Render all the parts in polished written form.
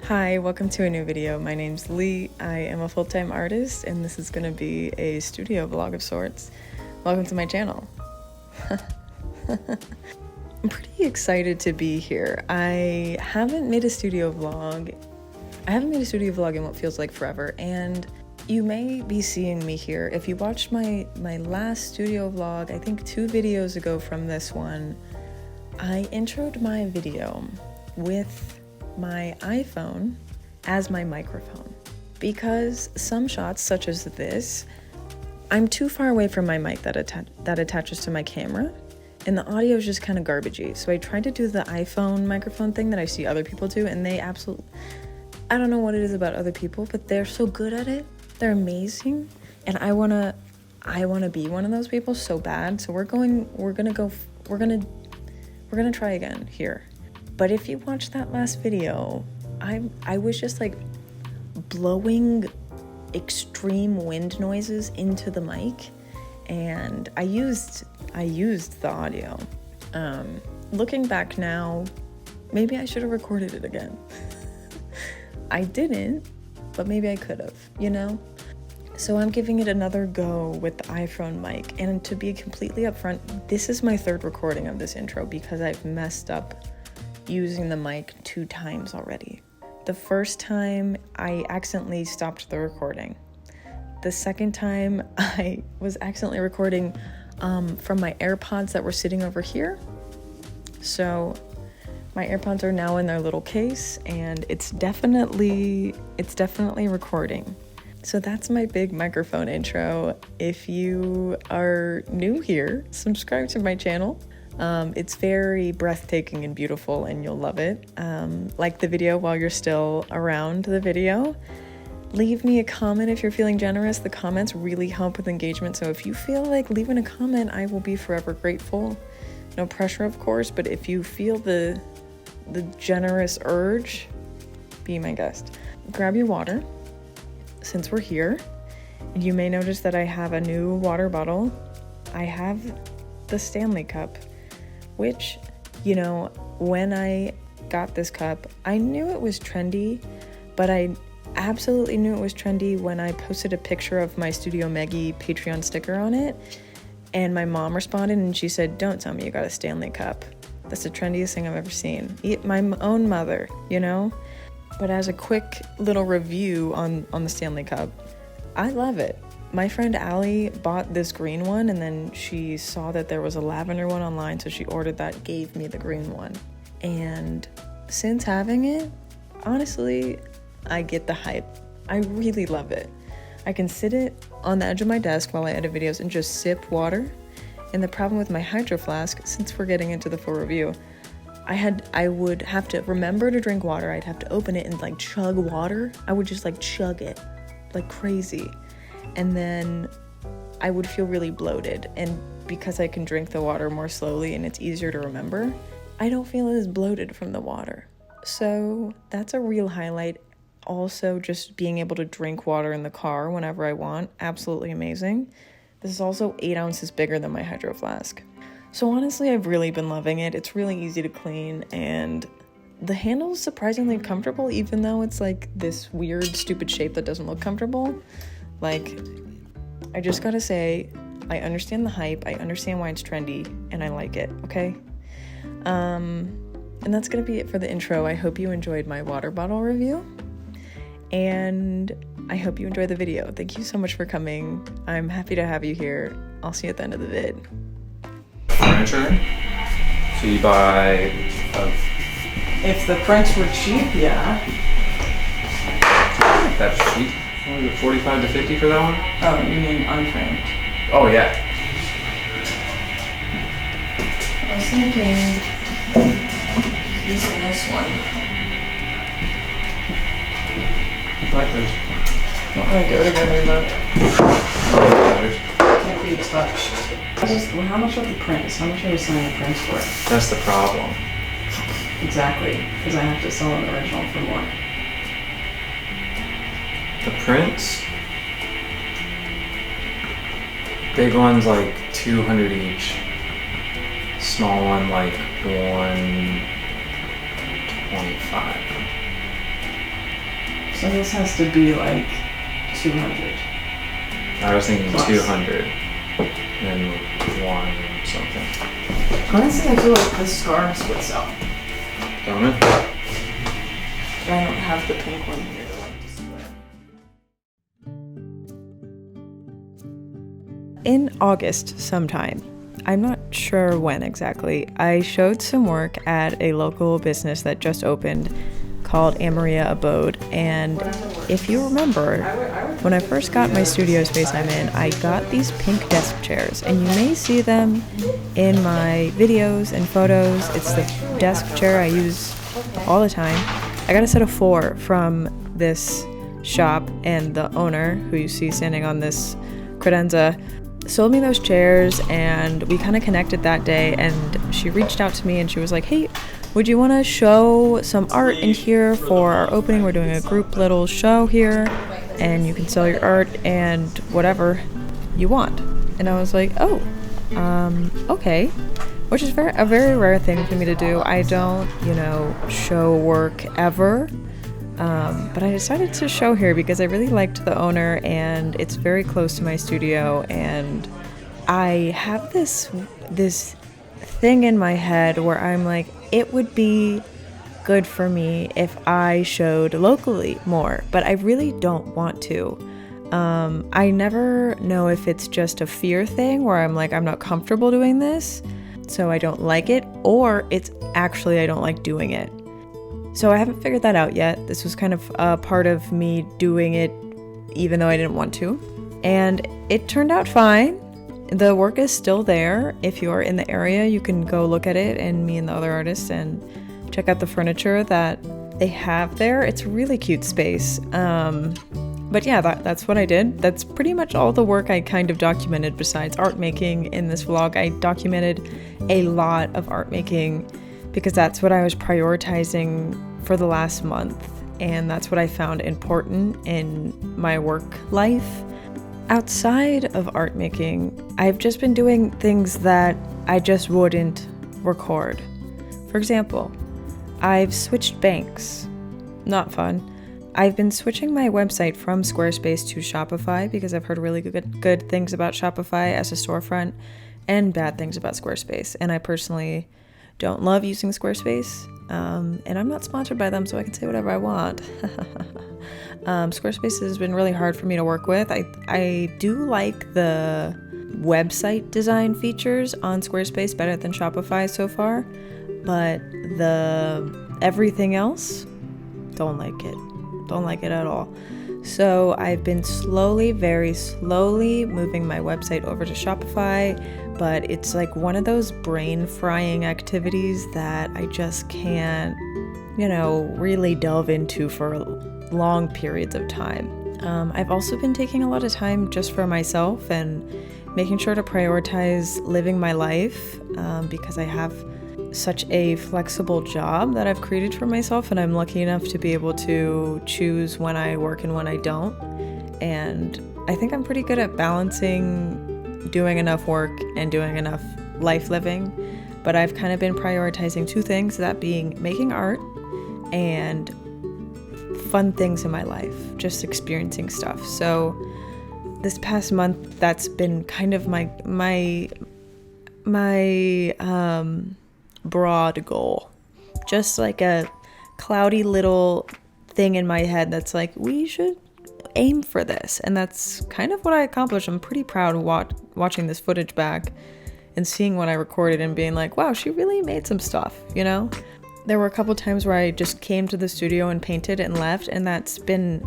Hi, welcome to a new video. My name's Leigh. I am a full-time artist and this is going to be a studio vlog of sorts. Welcome to my channel. I'm pretty excited to be here. I haven't made a studio vlog in what feels like forever, and you may be seeing me here. If you watched my last studio vlog, I think 2 videos ago from this one, I introed my video with my iPhone as my microphone, because some shots such as this, I'm too far away from my mic that attaches to my camera, and the audio is just kind of garbagey. So I tried to do the iPhone microphone thing that I see other people do, and they absolutely, I don't know what it is about other people, but they're so good at it. They're amazing, and I wanna be one of those people so bad. So we're gonna try again here. But if you watched that last video, I was just like blowing extreme wind noises into the mic, and I used the audio. Looking back now, maybe I should have recorded it again. I didn't, but maybe I could have, you know? So I'm giving it another go with the iPhone mic, and to be completely upfront, this is my 3rd recording of this intro because I've messed up using the mic 2 times already. The first time I accidentally stopped the recording. The second time I was accidentally recording from my AirPods that were sitting over here. So my AirPods are now in their little case, and it's definitely recording. So that's my big microphone intro. If you are new here, subscribe to my channel. It's very breathtaking and beautiful, and you'll love it. Like the video while you're still around the video. Leave me a comment if you're feeling generous. The comments really help with engagement, so if you feel like leaving a comment, I will be forever grateful. No pressure, of course, but if you feel the generous urge, be my guest. Grab your water, since we're here. You may notice that I have a new water bottle. I have the Stanley cup, which, you know, when I got this cup, I knew it was trendy, but I absolutely knew it was trendy when I posted a picture of my Studio Meggie Patreon sticker on it, and my mom responded and she said, "Don't tell me you got a Stanley cup. That's the trendiest thing I've ever seen." My own mother, you know? But as a quick little review on the Stanley cup, I love it. My friend Allie bought this green one, and then she saw that there was a lavender one online, so she ordered that, gave me the green one. And since having it, honestly, I get the hype. I really love it. I can sit it on the edge of my desk while I edit videos and just sip water. And the problem with my Hydro Flask, since we're getting into the full review, I would have to remember to drink water. I'd have to open it and like chug water. I would just like chug it like crazy. And then I would feel really bloated. And because I can drink the water more slowly and it's easier to remember, I don't feel as bloated from the water. So that's a real highlight. Also, just being able to drink water in the car whenever I want, absolutely amazing. This is also 8 ounces bigger than my Hydro Flask. So honestly, I've really been loving it. It's really easy to clean, and the handle is surprisingly comfortable, even though it's like this weird, stupid shape that doesn't look comfortable. Like, I just gotta say, I understand the hype, I understand why it's trendy, and I like it, okay? And that's gonna be it for the intro. I hope you enjoyed my water bottle review, and I hope you enjoyed the video. Thank you so much for coming. I'm happy to have you here. I'll see you at the end of the vid. Furniture. So you buy If the prints were cheap, yeah. that's cheap. What was it, 45 to 50 for that one? Oh, you mean unframed? Oh yeah. I was thinking using this one. I like those. Don't really go together though. Oh, Can't be touched. How much of the prints? How much are you selling the prints for? that's the problem. Exactly, because I have to sell an original for more. The prints, big one's like 200 each. Small one like 125. So this has to be like 200. I was thinking Plus. 200 and one something. Honestly, I feel like the scar splits out. Don't it? But I don't have the pink one here to like display. In August sometime, I'm not sure when exactly, I showed some work at a local business that just opened called Amaria Abode, and if you remember, when I first got my studio space I'm in, I got these pink desk chairs, and you may see them in my videos and photos. It's the desk chair I use all the time. I got a set of 4 from this shop, and the owner, who you see standing on this credenza, sold me those chairs, and we kind of connected that day, and she reached out to me and she was like, hey, would you want to show some art in here for our opening? We're doing a group little show here, and you can sell your art and whatever you want. And I was like, oh, okay. Which is a very rare thing for me to do. I don't, show work ever. But I decided to show here because I really liked the owner, and it's very close to my studio, and I have this thing in my head where I'm like, it would be good for me if I showed locally more, but I really don't want to. I never know if it's just a fear thing where I'm like, I'm not comfortable doing this, so I don't like it, or it's actually I don't like doing it. So I haven't figured that out yet. This was kind of a part of me doing it even though I didn't want to. And it turned out fine. The work is still there. If you're in the area, you can go look at it, and me and the other artists, and check out the furniture that they have there. It's a really cute space. But yeah, that's what I did. That's pretty much all the work I kind of documented besides art making in this vlog. I documented a lot of art making because that's what I was prioritizing for the last month, and that's what I found important in my work life. Outside of art making, I've just been doing things that I just wouldn't record. For example, I've switched banks. Not fun. I've been switching my website from Squarespace to Shopify because I've heard really good things about Shopify as a storefront and bad things about Squarespace. And I personally don't love using Squarespace. And I'm not sponsored by them, so I can say whatever I want. Squarespace has been really hard for me to work with. I do like the website design features on Squarespace better than Shopify so far, but the everything else, don't like it at all. So I've been very slowly moving my website over to Shopify, but it's like one of those brain frying activities that I just can't, really delve into for long periods of time. I've also been taking a lot of time just for myself and making sure to prioritize living my life because I have such a flexible job that I've created for myself, and I'm lucky enough to be able to choose when I work and when I don't. And I think I'm pretty good at balancing doing enough work and doing enough life living, but I've kind of been prioritizing 2 things, that being making art and fun things in my life, just experiencing stuff. So this past month, that's been kind of my broad goal, just like a cloudy little thing in my head that's like, we should aim for this, and that's kind of what I accomplished. I'm pretty proud of watching this footage back and seeing what I recorded and being like, wow, she really made some stuff, There were a couple times where I just came to the studio and painted and left, and that's been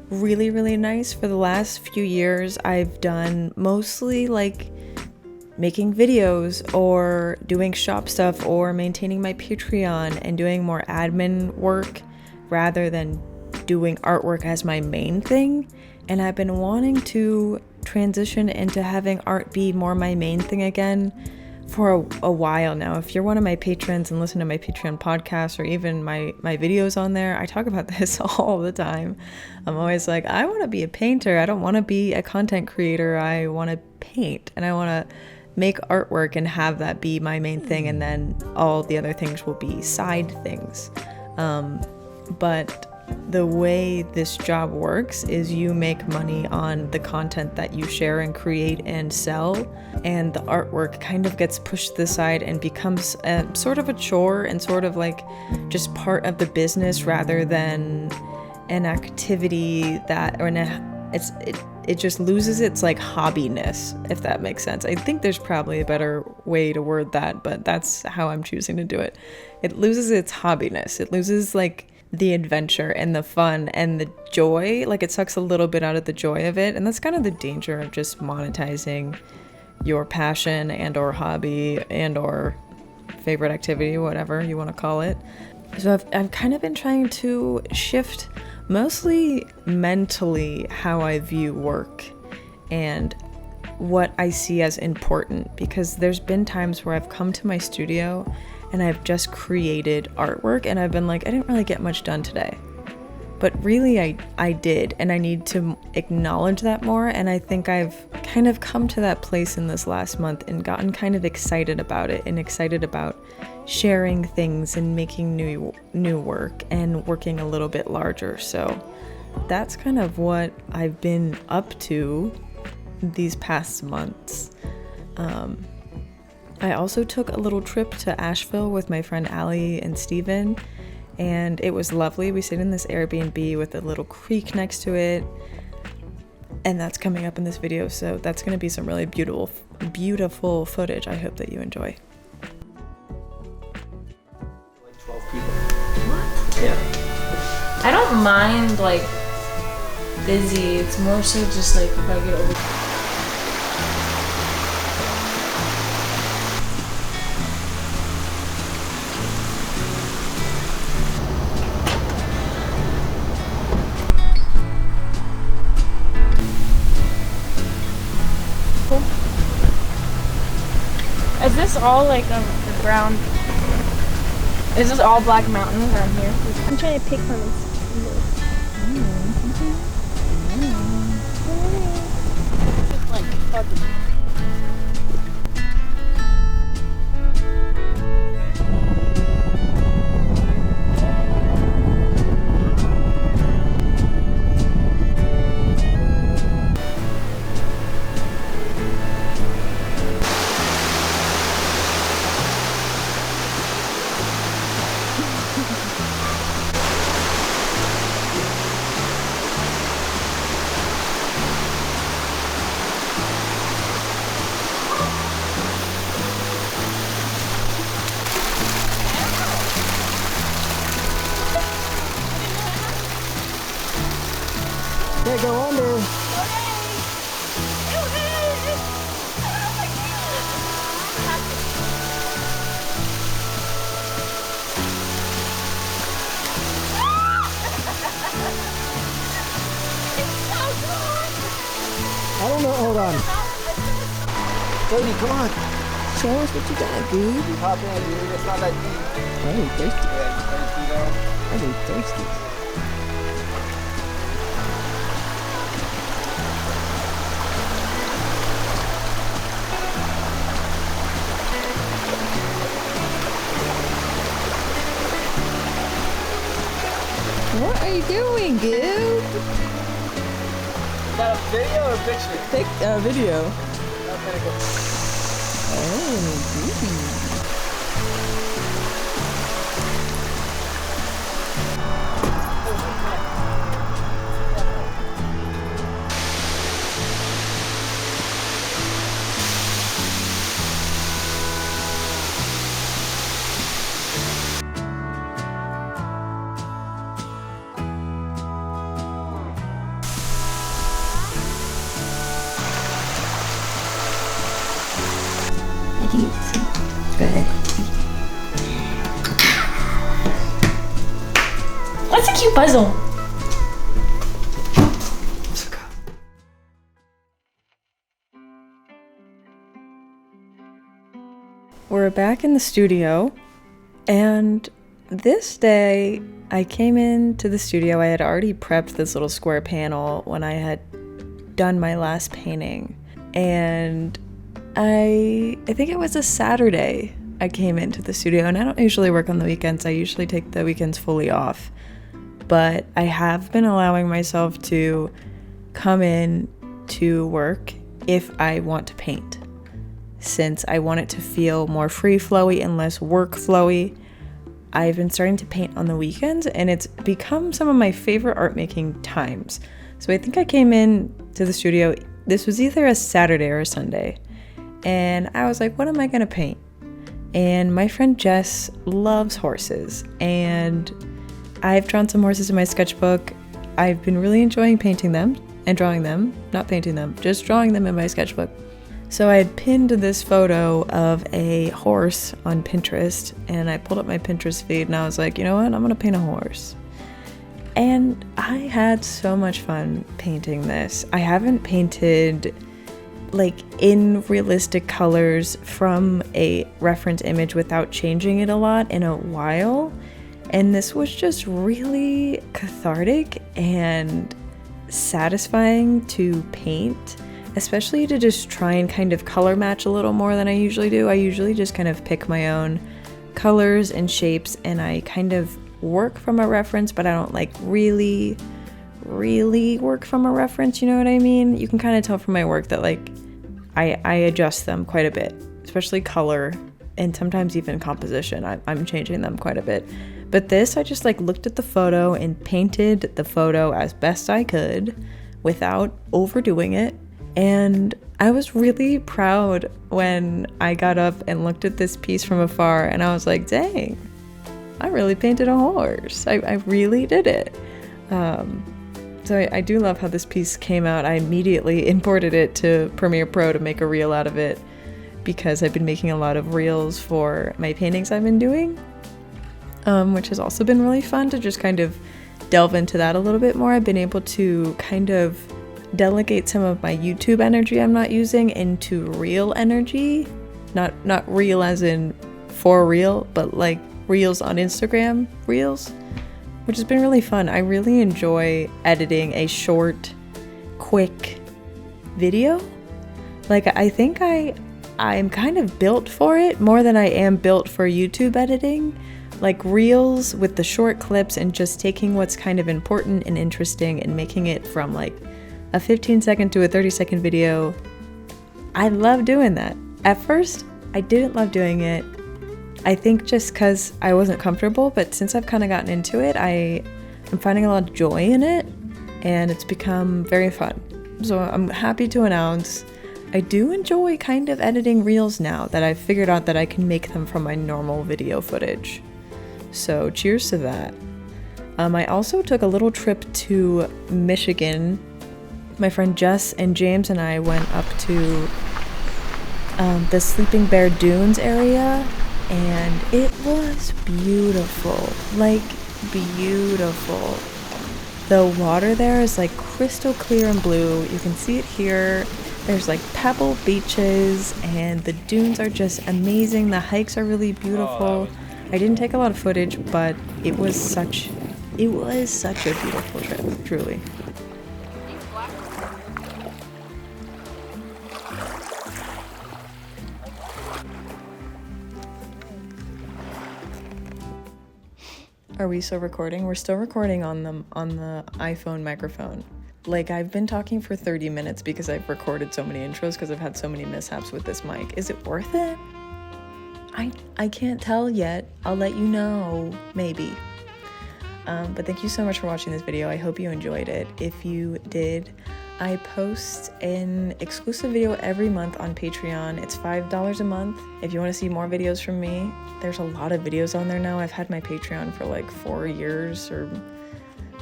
really, really nice. For the last few years, I've done mostly like making videos or doing shop stuff or maintaining my Patreon and doing more admin work rather than doing artwork as my main thing. And I've been wanting to transition into having art be more my main thing again for a while now. If you're one of my patrons and listen to my Patreon podcast or even my videos on there, I talk about this all the time. I'm always like, I want to be a painter. I don't want to be a content creator. I want to paint, and I want to make artwork and have that be my main thing, and then all the other things will be side things. But the way this job works is you make money on the content that you share and create and sell, and the artwork kind of gets pushed to the side and becomes sort of a chore and sort of like just part of the business rather than an activity that, or it just loses its like hobbiness, if that makes sense. I think there's probably a better way to word that, but that's how I'm choosing to do it. It loses its hobbiness. It loses like the adventure and the fun and the joy. Like it sucks a little bit out of the joy of it, and that's kind of the danger of just monetizing your passion and or hobby and or favorite activity, whatever you want to call it. So I've kind of been trying to shift mostly mentally how I view work and what I see as important, because there's been times where I've come to my studio and I've just created artwork and I've been like, I didn't really get much done today. But really I did, and I need to acknowledge that more, and I think I've kind of come to that place in this last month and gotten kind of excited about it and excited about sharing things and making new work and working a little bit larger. So that's kind of what I've been up to these past months. I also took a little trip to Asheville with my friend Allie and Steven, and it was lovely. We stayed in this Airbnb with a little creek next to it, and that's coming up in this video, so that's going to be some really beautiful footage. I hope that you enjoy. Like 12 people. What? Yeah. I don't mind like busy. It's more so just like if I get over. Is this all like the ground? Is this all Black Mountain around here? I'm trying to pick from this. It's like fuzzy. They go under. I don't know. Hold on. Cody, come on. Show us what you got, dude. Hop in, dude. It's not that deep. I ain't thirsty. Yeah, you thirsty though? I ain't thirsty. What are you doing, dude? Is that a video or a picture? Take a video. Okay, go. Oh, Go ahead. What's a cute puzzle? We're back in the studio, and this day I came into the studio. I had already prepped this little square panel when I had done my last painting, and I think it was a Saturday I came into the studio, and I don't usually work on the weekends. I usually take the weekends fully off. but I have been allowing myself to come in to work if I want to paint, since I want it to feel more free flowy and less work flowy. I've been starting to paint on the weekends, and it's become some of my favorite art making times. So I think I came in to the studio, this was either a Saturday or a Sunday, and I was like, what am I gonna paint? And my friend Jess loves horses, and I've drawn some horses in my sketchbook. I've been really enjoying painting them and drawing them, not painting them, just drawing them in my sketchbook. So I had pinned this photo of a horse on Pinterest, and I pulled up my Pinterest feed and I was like, you know what, I'm gonna paint a horse. And I had so much fun painting this. I haven't painted like in realistic colors from a reference image without changing it a lot in a while. And this was just really cathartic and satisfying to paint, especially to just try and kind of color match a little more than I usually do. I usually just kind of pick my own colors and shapes, and I kind of work from a reference, but I don't like really work from a reference, you know what I mean? You can kind of tell from my work that like I adjust them quite a bit, especially color and sometimes even composition. I'm changing them quite a bit. But this, I just like looked at the photo and painted the photo as best I could without overdoing it. And I was really proud when I got up and looked at this piece from afar, and I was like, dang, I really painted a horse. I really did it. So I do love how this piece came out. I immediately imported it to Premiere Pro to make a reel out of it, because I've been making a lot of reels for my paintings I've been doing, which has also been really fun to just kind of delve into that a little bit more. I've been able to kind of delegate some of my YouTube energy I'm not using into reel energy, not real as in for real, but like reels on Instagram reels, which has been really fun. I really enjoy editing a short, quick video. Like I think I'm kind of built for it more than I am built for YouTube editing. Like reels with the short clips and just taking what's kind of important and interesting and making it from like a 15-second to a 30-second video. I love doing that. At first, I didn't love doing it. I think just because I wasn't comfortable, but since I've kind of gotten into it, I'm finding a lot of joy in it, and it's become very fun. So I'm happy to announce I do enjoy kind of editing reels now that I've figured out that I can make them from my normal video footage. So cheers to that. I also took a little trip to Michigan. My friend Jess and James and I went up to the Sleeping Bear Dunes area, and it was beautiful, like beautiful. The water there is like crystal clear and blue. You can see it here. There's like pebble beaches, and the dunes are just amazing. The hikes are really beautiful. I didn't take a lot of footage, but it was such a beautiful trip, truly. Are we still recording? We're still recording on the iPhone microphone. Like, I've been talking for 30 minutes because I've recorded so many intros because I've had so many mishaps with this mic. Is it worth it? I can't tell yet. I'll let you know, maybe. But thank you so much for watching this video. I hope you enjoyed it. If you did, I post an exclusive video every month on Patreon. It's $5 a month. If you want to see more videos from me, there's a lot of videos on there now. I've had my Patreon for like 4 years or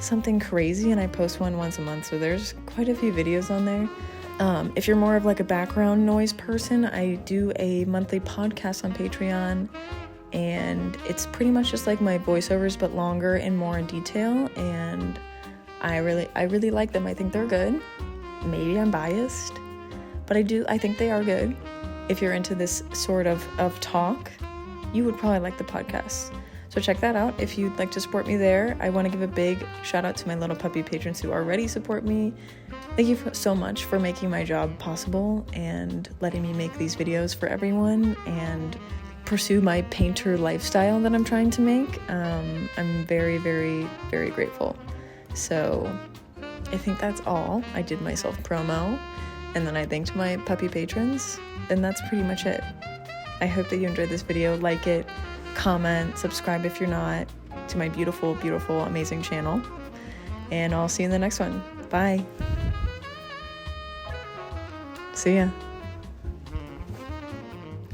something crazy, and I post one once a month, so there's quite a few videos on there. If you're more of like a background noise person, I do a monthly podcast on Patreon, and it's pretty much just like my voiceovers but longer and more in detail, and I really like them. I think they're good. Maybe I'm biased, but I think they are good. If you're into this sort of talk, you would probably like the podcast. So check that out if you'd like to support me there. I want to give a big shout out to my little puppy patrons who already support me. Thank you so much for making my job possible and letting me make these videos for everyone and pursue my painter lifestyle that I'm trying to make. I'm very, very, very grateful. So I think that's all. I did myself promo, and then I thanked my puppy patrons, and that's pretty much it. I hope that you enjoyed this video. Like it, comment, subscribe if you're not, to my beautiful, beautiful, amazing channel. And I'll see you in the next one. Bye. See ya.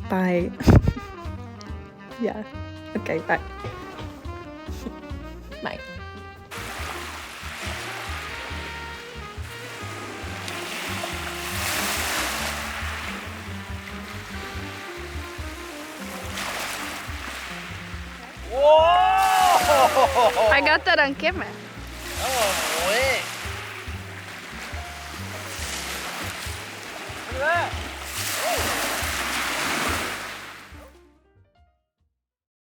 Bye. Yeah. Okay, bye. Bye. Whoa! I got that on camera. That one went. Look at that.